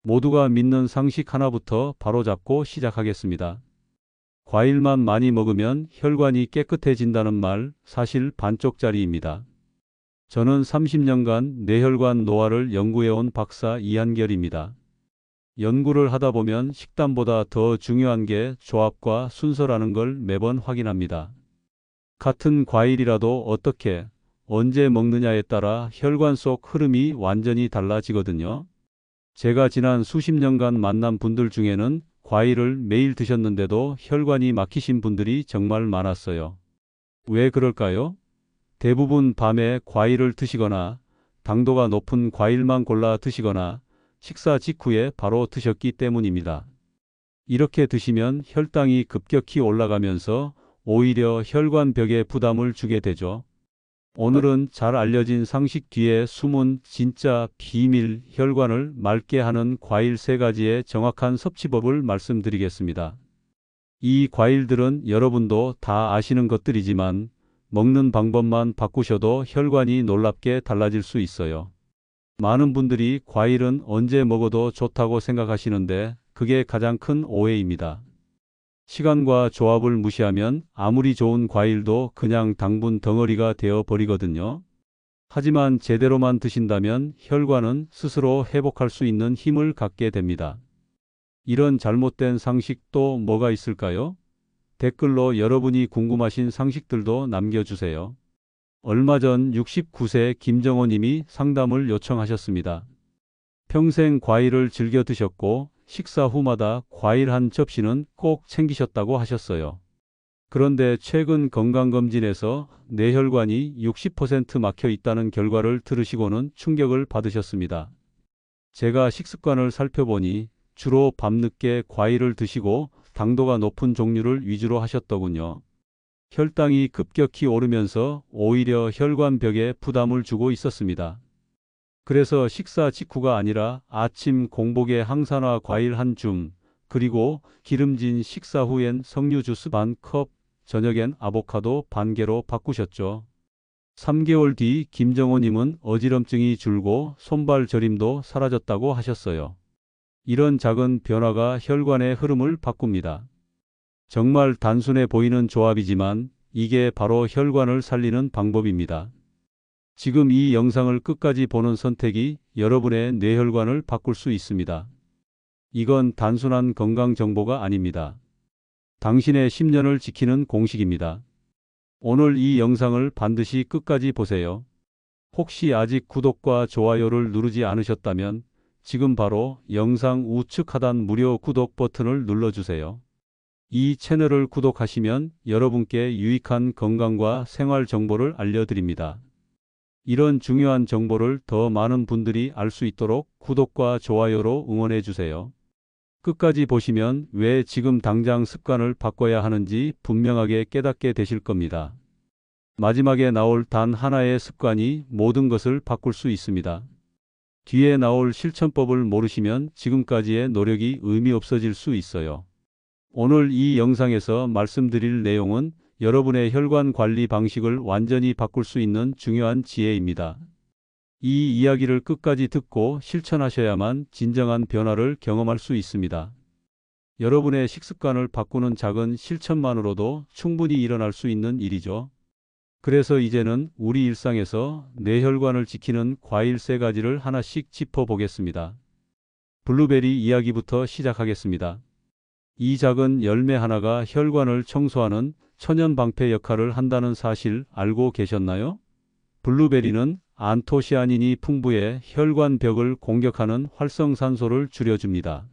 모두가 믿는 상식 하나부터 바로잡고 시작하겠습니다. 과일만 많이 먹으면 혈관이 깨끗해진다는 말 사실 반쪽짜리입니다. 저는 30년간 뇌혈관 노화를 연구해온 박사 이한결입니다. 연구를 하다 보면 식단보다 더 중요한 게 조합과 순서라는 걸 매번 확인합니다. 같은 과일이라도 어떻게, 언제 먹느냐에 따라 혈관 속 흐름이 완전히 달라지거든요. 제가 지난 수십 년간 만난 분들 중에는 과일을 매일 드셨는데도 혈관이 막히신 분들이 정말 많았어요. 왜 그럴까요? 대부분 밤에 과일을 드시거나 당도가 높은 과일만 골라 드시거나 식사 직후에 바로 드셨기 때문입니다. 이렇게 드시면 혈당이 급격히 올라가면서 오히려 혈관벽에 부담을 주게 되죠. 오늘은 잘 알려진 상식 뒤에 숨은 진짜 비밀 혈관을 맑게 하는 과일 3가지의 정확한 섭취법을 말씀드리겠습니다. 이 과일들은 여러분도 다 아시는 것들이지만 먹는 방법만 바꾸셔도 혈관이 놀랍게 달라질 수 있어요. 많은 분들이 과일은 언제 먹어도 좋다고 생각하시는데 그게 가장 큰 오해입니다. 시간과 조합을 무시하면 아무리 좋은 과일도 그냥 당분 덩어리가 되어 버리거든요. 하지만 제대로만 드신다면 혈관은 스스로 회복할 수 있는 힘을 갖게 됩니다. 이런 잘못된 상식 또 뭐가 있을까요? 댓글로 여러분이 궁금하신 상식들도 남겨주세요. 얼마 전 69세 김정호 님이 상담을 요청하셨습니다. 평생 과일을 즐겨 드셨고 식사 후마다 과일 한 접시는 꼭 챙기셨다고 하셨어요. 그런데 최근 건강검진에서 뇌혈관이 60% 막혀 있다는 결과를 들으시고는 충격을 받으셨습니다. 제가 식습관을 살펴보니 주로 밤늦게 과일을 드시고 당도가 높은 종류를 위주로 하셨더군요. 혈당이 급격히 오르면서 오히려 혈관벽에 부담을 주고 있었습니다. 그래서 식사 직후가 아니라 아침 공복에 항산화 과일 한 줌, 그리고 기름진 식사 후엔 석류 주스 반 컵, 저녁엔 아보카도 반 개로 바꾸셨죠. 3개월 뒤 김정호님은 어지럼증이 줄고 손발 저림도 사라졌다고 하셨어요. 이런 작은 변화가 혈관의 흐름을 바꿉니다. 정말 단순해 보이는 조합이지만 이게 바로 혈관을 살리는 방법입니다. 지금 이 영상을 끝까지 보는 선택이 여러분의 뇌혈관을 바꿀 수 있습니다. 이건 단순한 건강 정보가 아닙니다. 당신의 10년을 지키는 공식입니다. 오늘 이 영상을 반드시 끝까지 보세요. 혹시 아직 구독과 좋아요를 누르지 않으셨다면 지금 바로 영상 우측 하단 무료 구독 버튼을 눌러주세요. 이 채널을 구독하시면 여러분께 유익한 건강과 생활 정보를 알려드립니다. 이런 중요한 정보를 더 많은 분들이 알 수 있도록 구독과 좋아요로 응원해 주세요. 끝까지 보시면 왜 지금 당장 습관을 바꿔야 하는지 분명하게 깨닫게 되실 겁니다. 마지막에 나올 단 하나의 습관이 모든 것을 바꿀 수 있습니다. 뒤에 나올 실천법을 모르시면 지금까지의 노력이 의미 없어질 수 있어요. 오늘 이 영상에서 말씀드릴 내용은 여러분의 혈관 관리 방식을 완전히 바꿀 수 있는 중요한 지혜입니다. 이 이야기를 끝까지 듣고 실천하셔야만 진정한 변화를 경험할 수 있습니다. 여러분의 식습관을 바꾸는 작은 실천만으로도 충분히 일어날 수 있는 일이죠. 그래서 이제는 우리 일상에서 뇌혈관을 지키는 과일 3가지를 하나씩 짚어보겠습니다. 블루베리 이야기부터 시작하겠습니다. 이 작은 열매 하나가 혈관을 청소하는 천연 방패 역할을 한다는 사실 알고 계셨나요? 블루베리는 안토시아닌이 풍부해 혈관벽을 공격하는 활성산소를 줄여줍니다.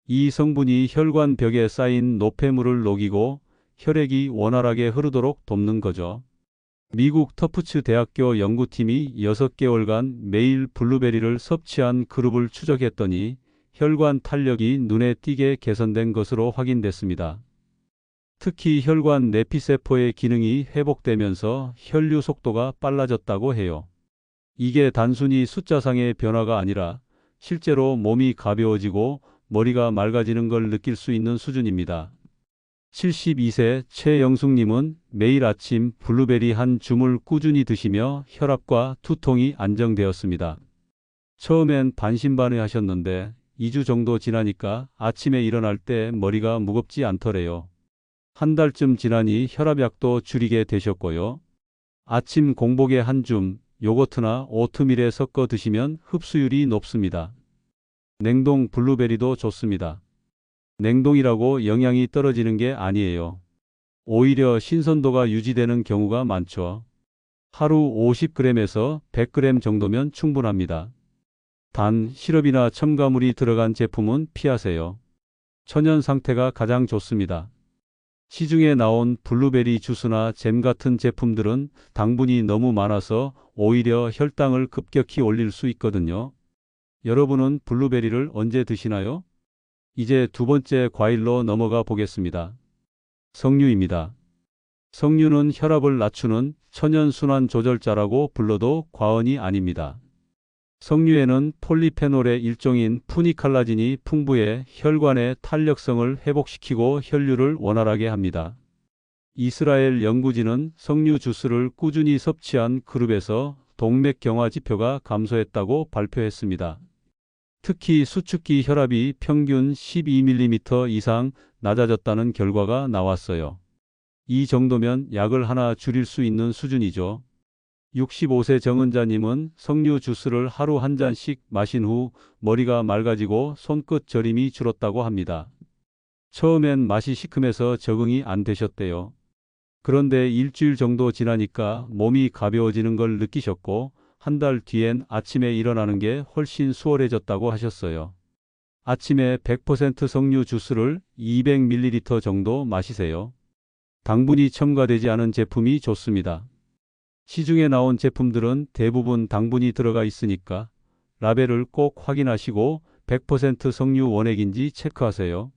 이 성분이 혈관벽에 쌓인 노폐물을 녹이고 혈액이 원활하게 흐르도록 돕는 거죠. 미국 터프츠 대학교 연구팀이 6개월간 매일 블루베리를 섭취한 그룹을 추적했더니 혈관 탄력이 눈에 띄게 개선된 것으로 확인됐습니다. 특히 혈관 내피세포의 기능이 회복되면서 혈류 속도가 빨라졌다고 해요. 이게 단순히 숫자상의 변화가 아니라 실제로 몸이 가벼워지고 머리가 맑아지는 걸 느낄 수 있는 수준입니다. 72세 최영숙님은 매일 아침 블루베리 한 줌을 꾸준히 드시며 혈압과 두통이 안정되었습니다. 처음엔 반신반의하셨는데 2주 정도 지나니까 아침에 일어날 때 머리가 무겁지 않더래요. 한 달쯤 지나니 혈압약도 줄이게 되셨고요. 아침 공복에 한 줌, 요거트나 오트밀에 섞어 드시면 흡수율이 높습니다. 냉동 블루베리도 좋습니다. 냉동이라고 영양이 떨어지는 게 아니에요. 오히려 신선도가 유지되는 경우가 많죠. 하루 50g에서 100g 정도면 충분합니다. 단, 시럽이나 첨가물이 들어간 제품은 피하세요. 천연 상태가 가장 좋습니다. 시중에 나온 블루베리 주스나 잼 같은 제품들은 당분이 너무 많아서 오히려 혈당을 급격히 올릴 수 있거든요. 여러분은 블루베리를 언제 드시나요? 이제 두 번째 과일로 넘어가 보겠습니다. 석류입니다. 석류는 혈압을 낮추는 천연순환 조절자라고 불러도 과언이 아닙니다. 석류에는 폴리페놀의 일종인 푸니칼라진이 풍부해 혈관의 탄력성을 회복시키고 혈류를 원활하게 합니다. 이스라엘 연구진은 석류 주스를 꾸준히 섭취한 그룹에서 동맥경화 지표가 감소했다고 발표했습니다. 특히 수축기 혈압이 평균 12mm 이상 낮아졌다는 결과가 나왔어요. 이 정도면 약을 하나 줄일 수 있는 수준이죠. 65세 정은자님은 석류 주스를 하루 한 잔씩 마신 후 머리가 맑아지고 손끝 저림이 줄었다고 합니다. 처음엔 맛이 시큼해서 적응이 안 되셨대요. 그런데 일주일 정도 지나니까 몸이 가벼워지는 걸 느끼셨고 한 달 뒤엔 아침에 일어나는 게 훨씬 수월해졌다고 하셨어요. 아침에 100% 석류 주스를 200ml 정도 마시세요. 당분이 첨가되지 않은 제품이 좋습니다. 시중에 나온 제품들은 대부분 당분이 들어가 있으니까 라벨을 꼭 확인하시고 100% 석류 원액인지 체크하세요.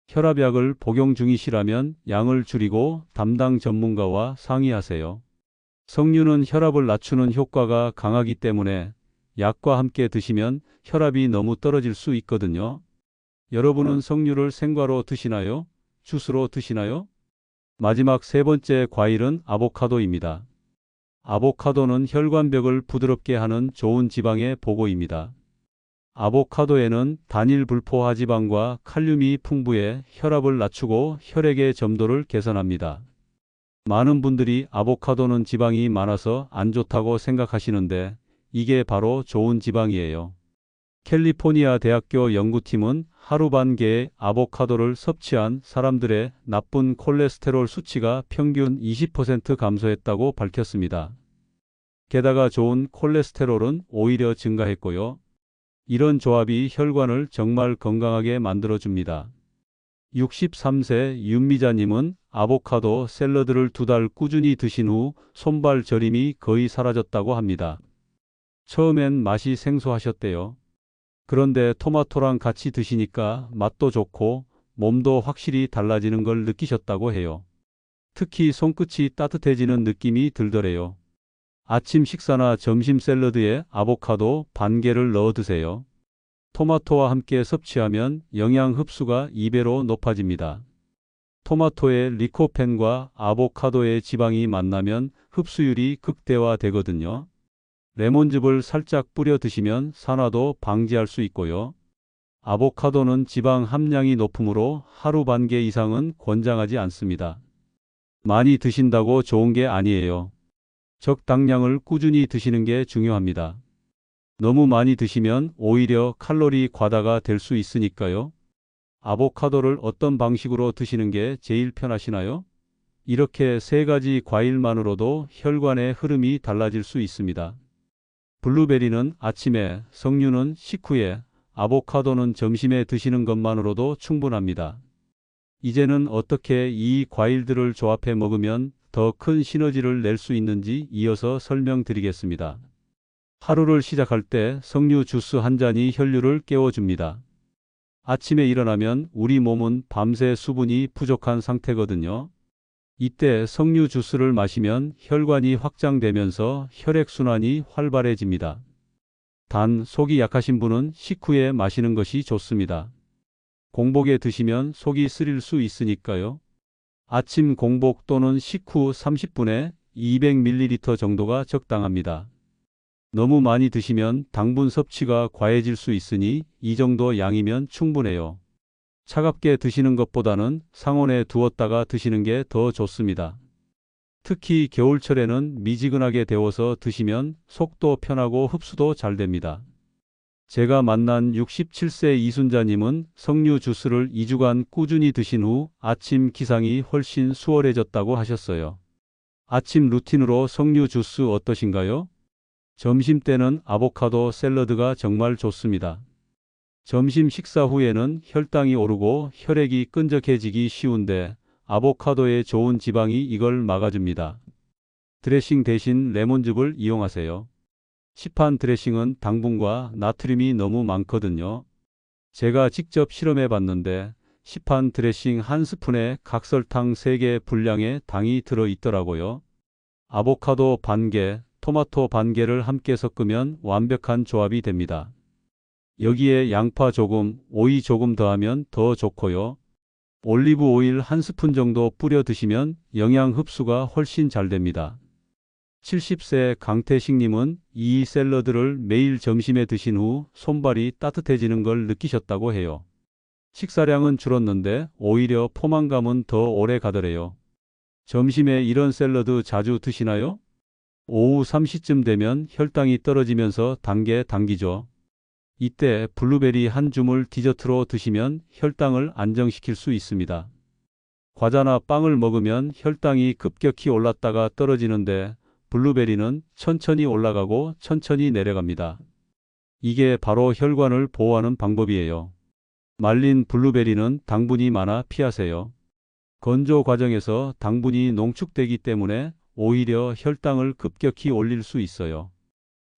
혈압약을 복용 중이시라면 양을 줄이고 담당 전문가와 상의하세요. 석류는 혈압을 낮추는 효과가 강하기 때문에 약과 함께 드시면 혈압이 너무 떨어질 수 있거든요. 여러분은 석류를 생과로 드시나요? 주스로 드시나요? 마지막 세 번째 과일은 아보카도입니다. 아보카도는 혈관벽을 부드럽게 하는 좋은 지방의 보고입니다. 아보카도에는 단일 불포화 지방과 칼륨이 풍부해 혈압을 낮추고 혈액의 점도를 개선합니다. 많은 분들이 아보카도는 지방이 많아서 안 좋다고 생각하시는데 이게 바로 좋은 지방이에요. 캘리포니아 대학교 연구팀은 하루 반 개의 아보카도를 섭취한 사람들의 나쁜 콜레스테롤 수치가 평균 20% 감소했다고 밝혔습니다. 게다가 좋은 콜레스테롤은 오히려 증가했고요. 이런 조합이 혈관을 정말 건강하게 만들어줍니다. 63세 윤미자님은 아보카도 샐러드를 2달 꾸준히 드신 후 손발 저림이 거의 사라졌다고 합니다. 처음엔 맛이 생소하셨대요. 그런데 토마토랑 같이 드시니까 맛도 좋고 몸도 확실히 달라지는 걸 느끼셨다고 해요. 특히 손끝이 따뜻해지는 느낌이 들더래요. 아침 식사나 점심 샐러드에 아보카도 반 개를 넣어 드세요. 토마토와 함께 섭취하면 영양 흡수가 2배로 높아집니다. 토마토의 리코펜과 아보카도의 지방이 만나면 흡수율이 극대화되거든요. 레몬즙을 살짝 뿌려 드시면 산화도 방지할 수 있고요. 아보카도는 지방 함량이 높으므로 하루 반 개 이상은 권장하지 않습니다. 많이 드신다고 좋은 게 아니에요. 적당량을 꾸준히 드시는 게 중요합니다. 너무 많이 드시면 오히려 칼로리 과다가 될 수 있으니까요. 아보카도를 어떤 방식으로 드시는 게 제일 편하시나요? 이렇게 세 가지 과일만으로도 혈관의 흐름이 달라질 수 있습니다. 블루베리는 아침에, 석류는 식후에, 아보카도는 점심에 드시는 것만으로도 충분합니다. 이제는 어떻게 이 과일들을 조합해 먹으면 더 큰 시너지를 낼 수 있는지 이어서 설명드리겠습니다. 하루를 시작할 때 석류 주스 한 잔이 혈류를 깨워줍니다. 아침에 일어나면 우리 몸은 밤새 수분이 부족한 상태거든요. 이때 석류 주스를 마시면 혈관이 확장되면서 혈액순환이 활발해집니다. 단, 속이 약하신 분은 식후에 마시는 것이 좋습니다. 공복에 드시면 속이 쓰릴 수 있으니까요. 아침 공복 또는 식후 30분에 200ml 정도가 적당합니다. 너무 많이 드시면 당분 섭취가 과해질 수 있으니 이 정도 양이면 충분해요. 차갑게 드시는 것보다는 상온에 두었다가 드시는 게 더 좋습니다. 특히 겨울철에는 미지근하게 데워서 드시면 속도 편하고 흡수도 잘 됩니다. 제가 만난 67세 이순자님은 석류 주스를 2주간 꾸준히 드신 후 아침 기상이 훨씬 수월해졌다고 하셨어요. 아침 루틴으로 석류 주스 어떠신가요? 점심 때는 아보카도 샐러드가 정말 좋습니다. 점심 식사 후에는 혈당이 오르고 혈액이 끈적해지기 쉬운데 아보카도의 좋은 지방이 이걸 막아줍니다. 드레싱 대신 레몬즙을 이용하세요. 시판 드레싱은 당분과 나트륨이 너무 많거든요. 제가 직접 실험해 봤는데 시판 드레싱 한 스푼에 각설탕 3개 분량의 당이 들어 있더라고요. 아보카도 반 개, 토마토 반 개를 함께 섞으면 완벽한 조합이 됩니다. 여기에 양파 조금, 오이 조금 더하면 더 좋고요. 올리브 오일 한 스푼 정도 뿌려 드시면 영양 흡수가 훨씬 잘 됩니다. 70세 강태식님은 이 샐러드를 매일 점심에 드신 후 손발이 따뜻해지는 걸 느끼셨다고 해요. 식사량은 줄었는데 오히려 포만감은 더 오래 가더래요. 점심에 이런 샐러드 자주 드시나요? 오후 3시쯤 되면 혈당이 떨어지면서 단계 당기죠. 이때 블루베리 한 줌을 디저트로 드시면 혈당을 안정시킬 수 있습니다. 과자나 빵을 먹으면 혈당이 급격히 올랐다가 떨어지는데 블루베리는 천천히 올라가고 천천히 내려갑니다. 이게 바로 혈관을 보호하는 방법이에요. 말린 블루베리는 당분이 많아 피하세요. 건조 과정에서 당분이 농축되기 때문에 오히려 혈당을 급격히 올릴 수 있어요.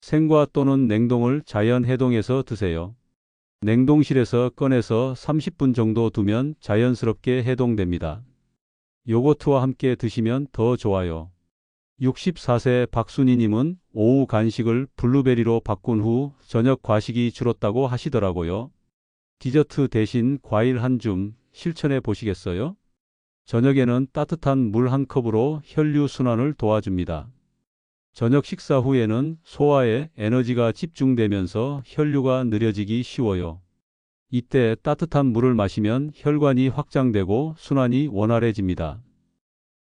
생과 또는 냉동을 자연 해동해서 드세요. 냉동실에서 꺼내서 30분 정도 두면 자연스럽게 해동됩니다. 요거트와 함께 드시면 더 좋아요. 64세 박순희님은 오후 간식을 블루베리로 바꾼 후 저녁 과식이 줄었다고 하시더라고요. 디저트 대신 과일 한 줌 실천해 보시겠어요? 저녁에는 따뜻한 물 한 컵으로 혈류 순환을 도와줍니다. 저녁 식사 후에는 소화에 에너지가 집중되면서 혈류가 느려지기 쉬워요. 이때 따뜻한 물을 마시면 혈관이 확장되고 순환이 원활해집니다.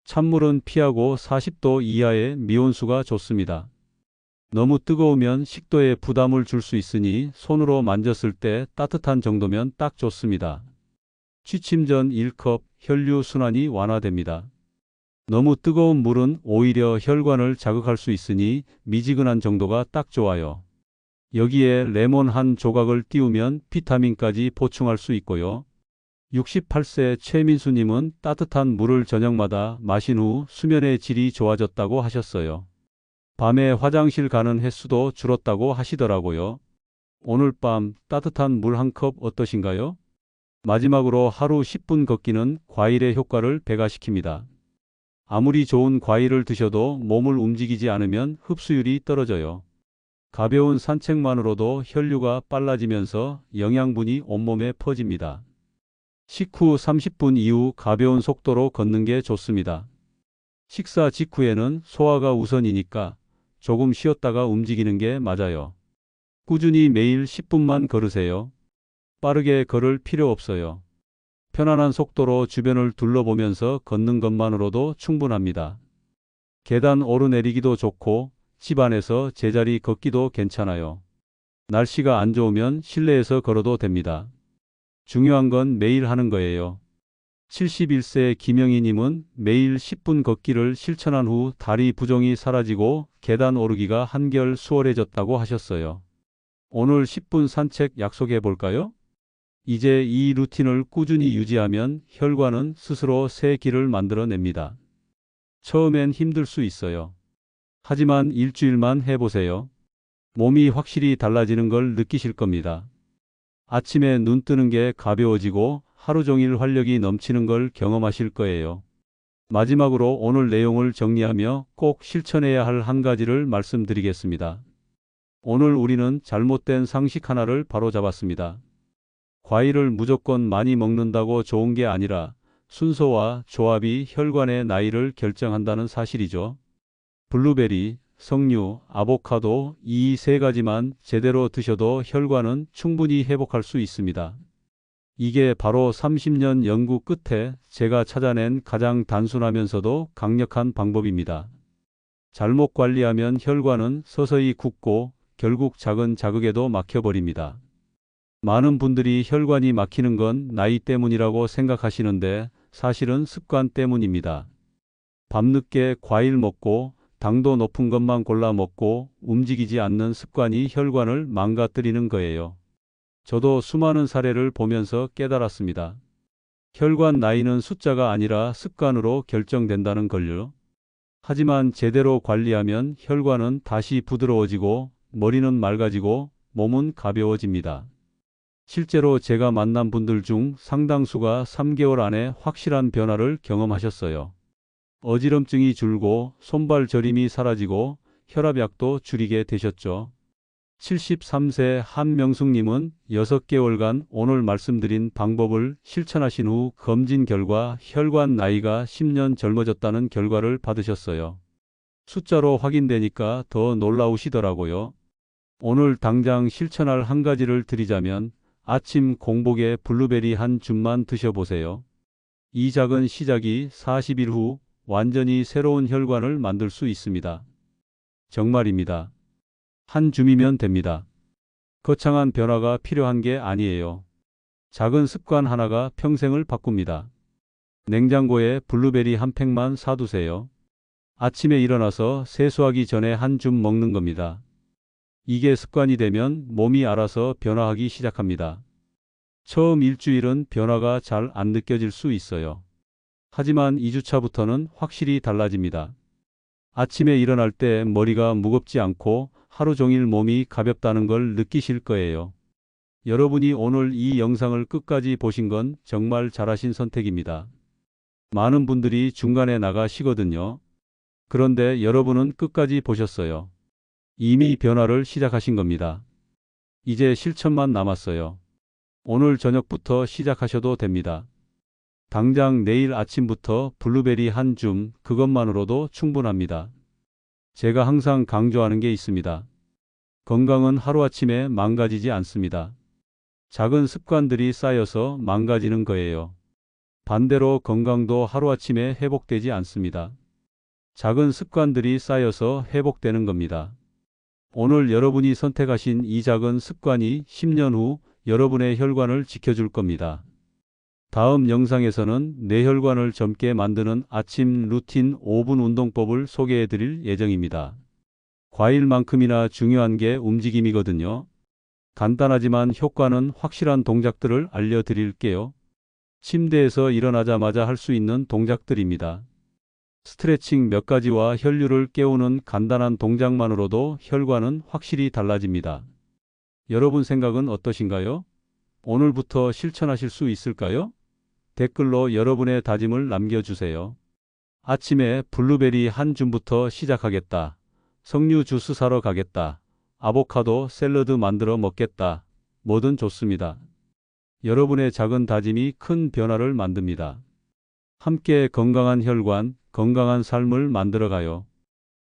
찬물은 피하고 40도 이하의 미온수가 좋습니다. 너무 뜨거우면 식도에 부담을 줄 수 있으니 손으로 만졌을 때 따뜻한 정도면 딱 좋습니다. 취침 전 1컵 혈류 순환이 완화됩니다. 너무 뜨거운 물은 오히려 혈관을 자극할 수 있으니 미지근한 정도가 딱 좋아요. 여기에 레몬 한 조각을 띄우면 비타민까지 보충할 수 있고요. 68세 최민수님은 따뜻한 물을 저녁마다 마신 후 수면의 질이 좋아졌다고 하셨어요. 밤에 화장실 가는 횟수도 줄었다고 하시더라고요. 오늘 밤 따뜻한 물 한 컵 어떠신가요? 마지막으로 하루 10분 걷기는 과일의 효과를 배가시킵니다. 아무리 좋은 과일을 드셔도 몸을 움직이지 않으면 흡수율이 떨어져요. 가벼운 산책만으로도 혈류가 빨라지면서 영양분이 온몸에 퍼집니다. 식후 30분 이후 가벼운 속도로 걷는 게 좋습니다. 식사 직후에는 소화가 우선이니까 조금 쉬었다가 움직이는 게 맞아요. 꾸준히 매일 10분만 걸으세요. 빠르게 걸을 필요 없어요. 편안한 속도로 주변을 둘러보면서 걷는 것만으로도 충분합니다. 계단 오르내리기도 좋고 집 안에서 제자리 걷기도 괜찮아요. 날씨가 안 좋으면 실내에서 걸어도 됩니다. 중요한 건 매일 하는 거예요. 71세 김영희님은 매일 10분 걷기를 실천한 후 다리 부종이 사라지고 계단 오르기가 한결 수월해졌다고 하셨어요. 오늘 10분 산책 약속해 볼까요? 이제 이 루틴을 꾸준히 유지하면 혈관은 스스로 새 길을 만들어냅니다. 처음엔 힘들 수 있어요. 하지만 일주일만 해보세요. 몸이 확실히 달라지는 걸 느끼실 겁니다. 아침에 눈 뜨는 게 가벼워지고 하루 종일 활력이 넘치는 걸 경험하실 거예요. 마지막으로 오늘 내용을 정리하며 꼭 실천해야 할 한 가지를 말씀드리겠습니다. 오늘 우리는 잘못된 상식 하나를 바로잡았습니다. 과일을 무조건 많이 먹는다고 좋은 게 아니라 순서와 조합이 혈관의 나이를 결정한다는 사실이죠. 블루베리, 석류, 아보카도 이 세 가지만 제대로 드셔도 혈관은 충분히 회복할 수 있습니다. 이게 바로 30년 연구 끝에 제가 찾아낸 가장 단순하면서도 강력한 방법입니다. 잘못 관리하면 혈관은 서서히 굳고 결국 작은 자극에도 막혀버립니다. 많은 분들이 혈관이 막히는 건 나이 때문이라고 생각하시는데 사실은 습관 때문입니다. 밤늦게 과일 먹고 당도 높은 것만 골라 먹고 움직이지 않는 습관이 혈관을 망가뜨리는 거예요. 저도 수많은 사례를 보면서 깨달았습니다. 혈관 나이는 숫자가 아니라 습관으로 결정된다는 걸요. 하지만 제대로 관리하면 혈관은 다시 부드러워지고 머리는 맑아지고 몸은 가벼워집니다. 실제로 제가 만난 분들 중 상당수가 3개월 안에 확실한 변화를 경험하셨어요. 어지럼증이 줄고 손발 저림이 사라지고 혈압약도 줄이게 되셨죠. 73세 한명숙님은 6개월간 오늘 말씀드린 방법을 실천하신 후 검진 결과 혈관 나이가 10년 젊어졌다는 결과를 받으셨어요. 숫자로 확인되니까 더 놀라우시더라고요. 오늘 당장 실천할 한 가지를 드리자면 아침 공복에 블루베리 한 줌만 드셔보세요. 이 작은 시작이 40일 후 완전히 새로운 혈관을 만들 수 있습니다. 정말입니다. 한 줌이면 됩니다. 거창한 변화가 필요한 게 아니에요. 작은 습관 하나가 평생을 바꿉니다. 냉장고에 블루베리 한 팩만 사두세요. 아침에 일어나서 세수하기 전에 한 줌 먹는 겁니다. 이게 습관이 되면 몸이 알아서 변화하기 시작합니다. 처음 일주일은 변화가 잘 안 느껴질 수 있어요. 하지만 2주차부터는 확실히 달라집니다. 아침에 일어날 때 머리가 무겁지 않고 하루 종일 몸이 가볍다는 걸 느끼실 거예요. 여러분이 오늘 이 영상을 끝까지 보신 건 정말 잘하신 선택입니다. 많은 분들이 중간에 나가시거든요. 그런데 여러분은 끝까지 보셨어요. 이미 변화를 시작하신 겁니다. 이제 실천만 남았어요. 오늘 저녁부터 시작하셔도 됩니다. 당장 내일 아침부터 블루베리 한 줌, 그것만으로도 충분합니다. 제가 항상 강조하는 게 있습니다. 건강은 하루아침에 망가지지 않습니다. 작은 습관들이 쌓여서 망가지는 거예요. 반대로 건강도 하루아침에 회복되지 않습니다. 작은 습관들이 쌓여서 회복되는 겁니다. 오늘 여러분이 선택하신 이 작은 습관이 10년 후 여러분의 혈관을 지켜줄 겁니다. 다음 영상에서는 뇌혈관을 젊게 만드는 아침 루틴 5분 운동법을 소개해 드릴 예정입니다. 과일만큼이나 중요한 게 움직임이거든요. 간단하지만 효과는 확실한 동작들을 알려드릴게요. 침대에서 일어나자마자 할 수 있는 동작들입니다. 스트레칭 몇 가지와 혈류를 깨우는 간단한 동작만으로도 혈관은 확실히 달라집니다. 여러분 생각은 어떠신가요? 오늘부터 실천하실 수 있을까요? 댓글로 여러분의 다짐을 남겨주세요. 아침에 블루베리 한 줌부터 시작하겠다. 석류 주스 사러 가겠다. 아보카도 샐러드 만들어 먹겠다. 뭐든 좋습니다. 여러분의 작은 다짐이 큰 변화를 만듭니다. 함께 건강한 혈관, 건강한 삶을 만들어가요.